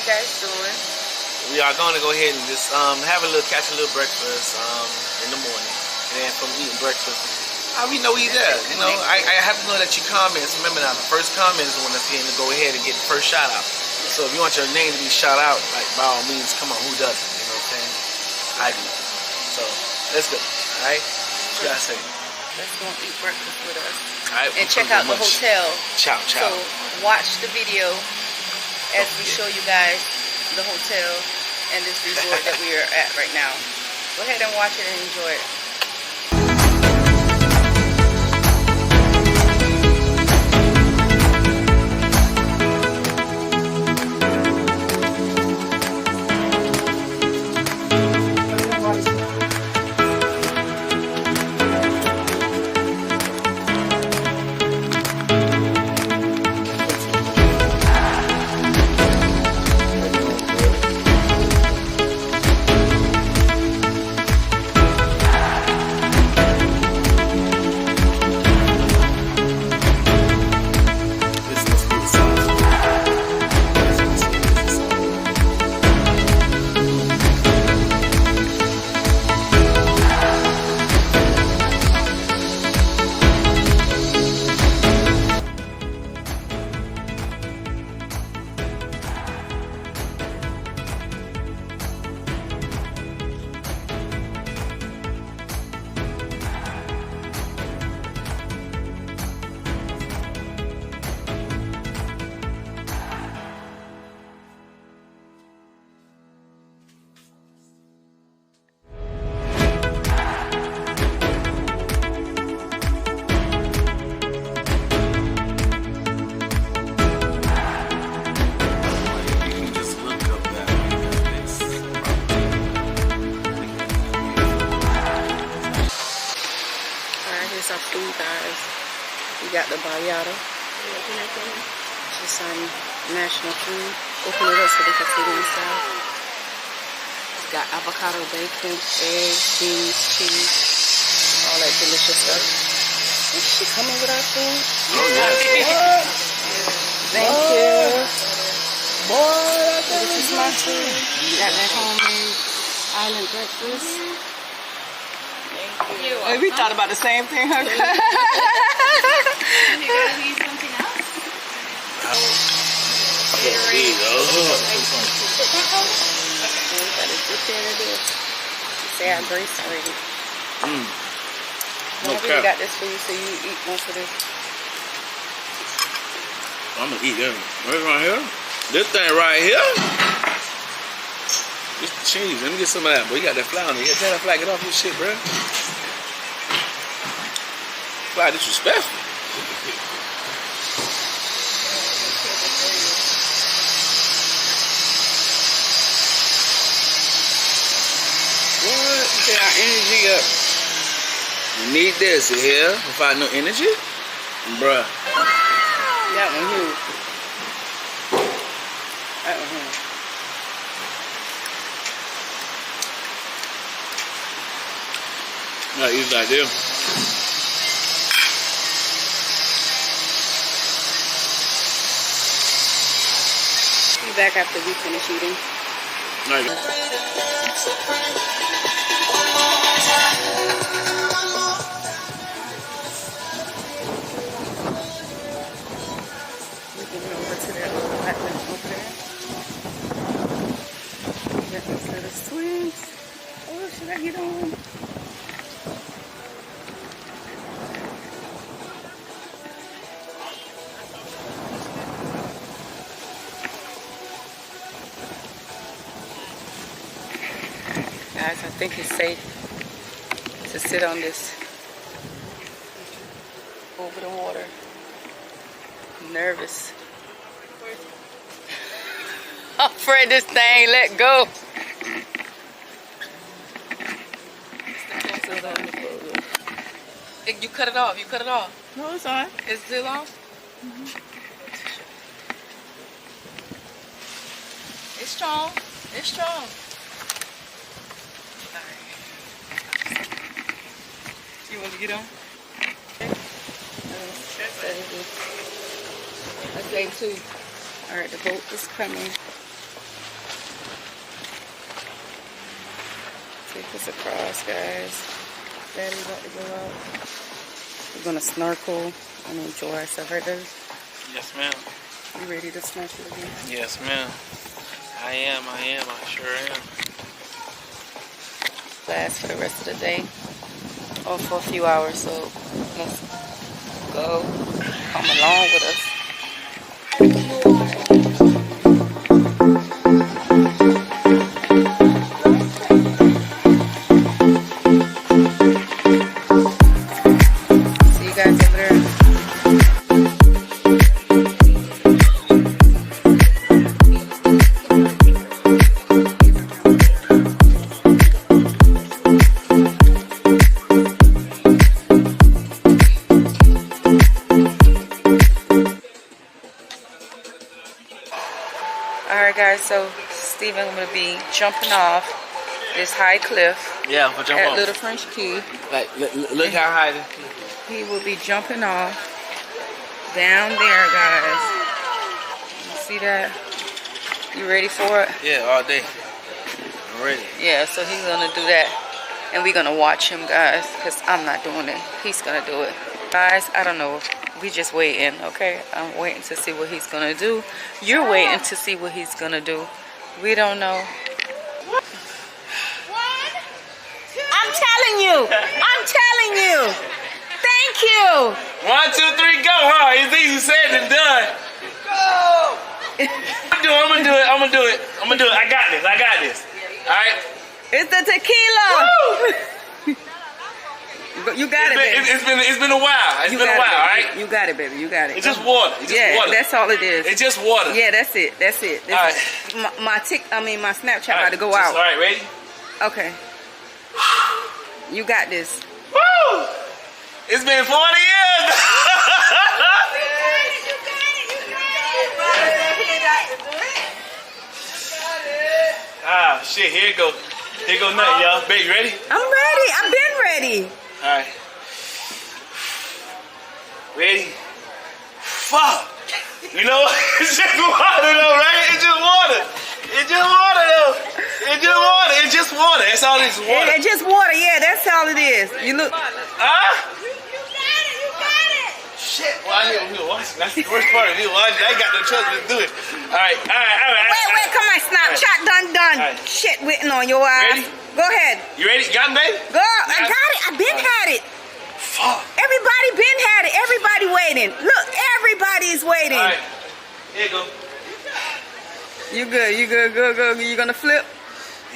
you guys doing? We are going to go ahead and just catch a little breakfast in the morning, and then from eating breakfast, we know we there. You know, I have to know that your comments. Remember now, the first comment is the one that's getting to go ahead and get the first shout out. So if you want your name to be shout out, like by all means, come on, who doesn't? You know what I'm saying? I do. So let's go. All right. What you guys say? Let's go and eat breakfast with us. All right. And check out the hotel. Ciao, ciao. So watch the video as we show you guys the hotel and this resort that we are at right now. Go ahead and watch it and enjoy it. Here's our food, guys. We got the bayada. Just national food. Open it up so they can see it inside. It's got avocado, bacon, eggs, beans, cheese, all that delicious stuff. Is she coming with our food? Oh, yes. Thank you. Boy, this is my food. Got that homemade island breakfast. Hey, we thought about the same thing, huh? You gotta need something else? Say our grace already. Okay. You got this for you, so you eat most of this. I'm gonna eat that. Right here. This thing right here. This cheese. Let me get some of that. Boy, you got that flour on it. Tell that flag, get off your shit, bro. Fly disrespectful. What? Get our energy up. We need this here. Without no energy, bruh. That one here. That one here. Not easy like this. Be back after we finish eating. Nice. We're getting over to that little island over there. Got these little swings. Oh, should I get on? Guys, I think it's safe to sit on this over the water. I'm nervous. I'm afraid this thing let go. You cut it off. You cut it off. No, it's on. It's still off? It's strong. It's strong. You want to get on? That's day 2. Alright, the boat is coming. It's across, guys. Daddy's about to go out. We're gonna snorkel and enjoy ourselves, right, Daddy? Yes, ma'am. You ready to snorkel again? Yes, ma'am. I am. I sure am. Last for the rest of the day. Or for a few hours, so let's go. Come along with us. See you guys over there. Alright guys, so Steven will be jumping off this high cliff Yeah, I'm gonna jump at off. Little French Key. Like, look how high it is. He will be jumping off down there, guys. You see that? You ready for it? Yeah, all day. I'm ready. Yeah, so he's gonna do that. And we're gonna watch him, guys, because I'm not doing it. He's gonna do it. Guys, I don't know. We just waiting, okay? I'm waiting to see what he's gonna do. You're waiting to see what he's gonna do. We don't know. I'm telling you. I'm telling you. Thank you. 1, 2, 3, go, huh? It's easy said than done. Go! I'm gonna do it. I got this. All right? It's the tequila. You got it, baby. It's been a while. It's been a while, all right? You got it, baby. You got it. It's just water. That's all it is. It's just water. Yeah, that's it. All right. My Snapchat about to go out. All right, ready? Okay. You got this. Woo! It's been 40 years. Ah, shit. Here it go. Here go nothing, y'all. Baby, ready? I'm ready. I've been ready. All right. Ready? Fuck. You know, it's just water though, right? It's just water. It's just water though. It's just water. It's just water. That's all it's water. It's just water. Yeah, that's all it is. You look. Huh? You got it. Shit. Well, I didn't watch it. That's the worst part of it. I ain't got no choice but to do it. All right. Wait. Come on, Snapchat done. Right. Shit, waiting on your ass. Ready? Go ahead. You ready? You got it, baby? Go. I got it. I've been had it. Fuck. Everybody been had it. Everybody waiting. Look, everybody's waiting. All right. Here you go. You good. Go. You gonna flip?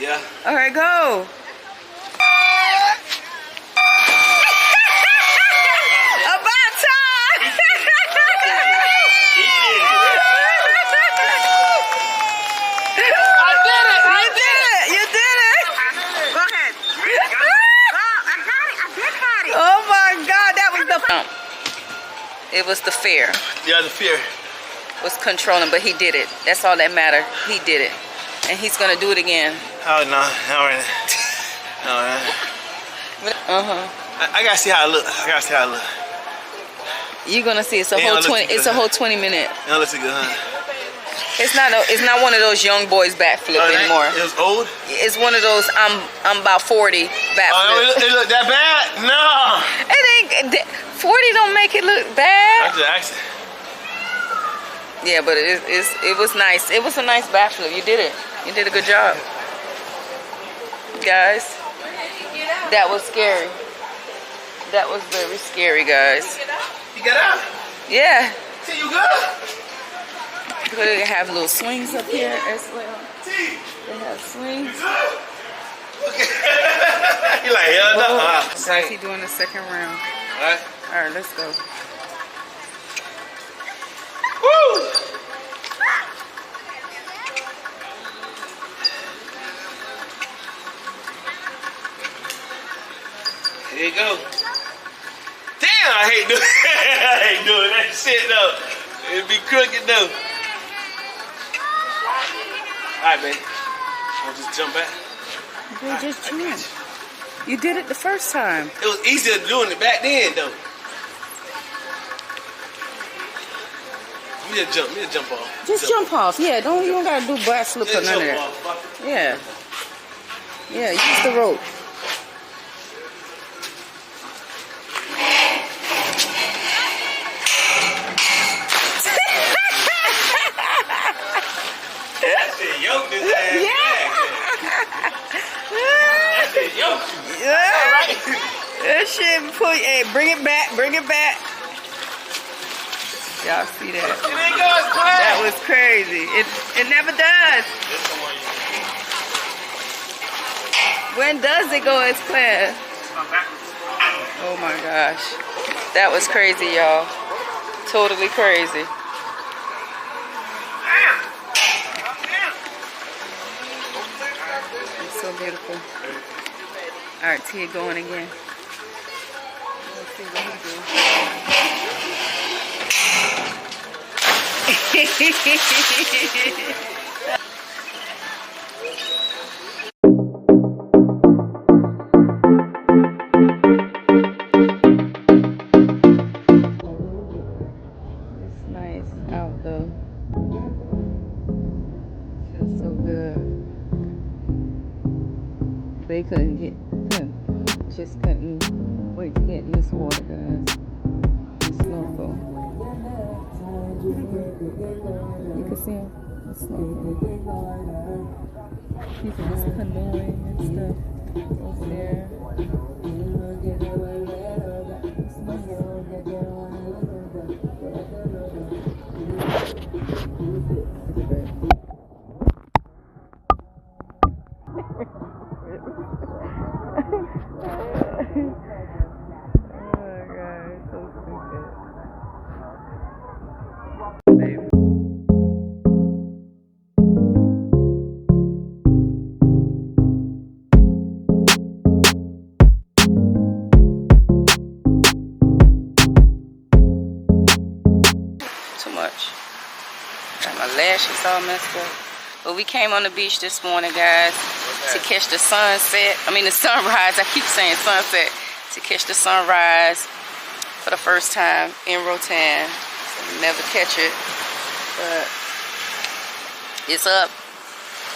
Yeah. All right, go. About time. You did it. Go ahead. I got it. I've been had it. Oh my God, that was the. It was the fear. Yeah, the fear. Was controlling, but he did it. That's all that mattered. He did it, and he's gonna do it again. Oh no, not right now. I gotta see how it look. You're gonna see. It's a whole 20. It's a whole 20 minute. It looks good, huh? It's not one of those young boys backflip anymore. It was old. It's one of those I'm about 40 backflip. Oh, it look that bad? No. It ain't. 40 don't make it look bad. I just asked. Yeah, but it was nice. It was a nice backflip. You did it. You did a good job, guys. That was scary. That was very scary, guys. You got out? Yeah. See, you good? They have little swings up here as well. See? They have swings. Okay. You like, hell no. So is he doing the second round? Alright. Alright, let's go. Woo! Here you go. Damn, I hate doing that shit though. It'd be crooked though. Alright, baby. I'll just jump back. You just jump. You did it the first time. It was easier doing it back then though. Me to jump off. Just jump off. Yeah, you don't gotta do backflip or none of that. Yeah. Yeah, use the rope. yoked his ass. Yeah. That shit, hey, bring it back, bring it back. Y'all see that? It ain't going quiet. That was crazy. It never does. When does it go as planned? Oh my gosh. That was crazy, y'all. Totally crazy. It's so beautiful. Alright, Tia going again. Let's see what he do. It's nice out though. Feels so good. They couldn't wait to get in this water, guys. The snorkel. You can see him. The snorkel. He's just canoeing and stuff over there. It's nice. Too much. Got my lashes all messed up. But we came on the beach this morning, guys, to catch the sunset. I mean the sunrise. I keep saying sunset. To catch the sunrise for the first time in Roatan. So we never catch it. But it's up.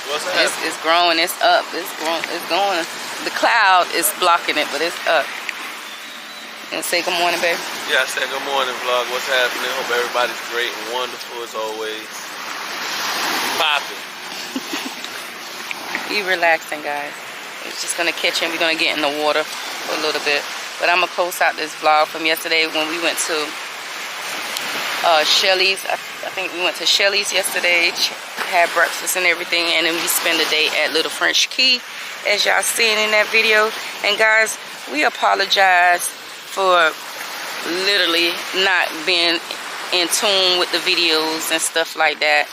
What's that? It's growing. It's up. It's growing. It's going. The cloud is blocking it, but it's up. And say good morning, baby. Yeah, I said good morning, vlog. What's happening? Hope everybody's great and wonderful as always. Popping. Be relaxing, guys. It's just gonna catch him. We're gonna get in the water for a little bit. But I'm gonna post out this vlog from yesterday when we went to Shelly's. I think we went to Shelly's yesterday, had breakfast and everything, and then we spent the day at Little French Key, as y'all seen in that video. And guys, we apologize for literally not being in tune with the videos and stuff like that.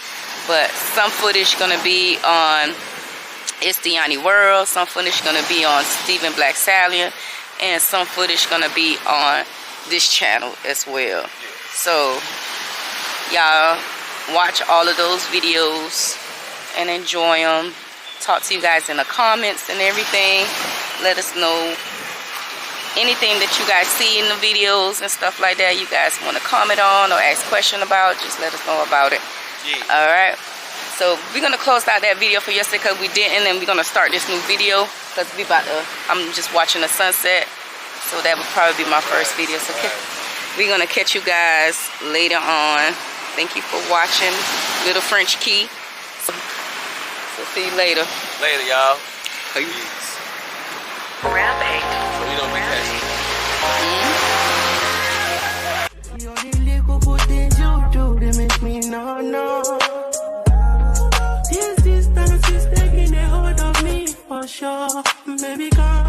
But some footage gonna be on It's Dionie World, some footage gonna be on Steven Black Stallion, and some footage gonna be on this channel as well. So y'all watch all of those videos and enjoy them. Talk to you guys in the comments and everything. Let us know anything that you guys see in the videos and stuff like that you guys want to comment on or ask question about. Just let us know about it. All right, so we're gonna close out that video for yesterday because we didn't, and we're gonna start this new video because I'm just watching the sunset, so that would probably be my first video. So we're gonna catch you guys later on. Thank you for watching Little French Key. So see you later. Later, y'all. Peace. Rampage. So we don't be catching. The only little good things you do, they make me no. This distance is taking a hold of me for sure. Baby, come.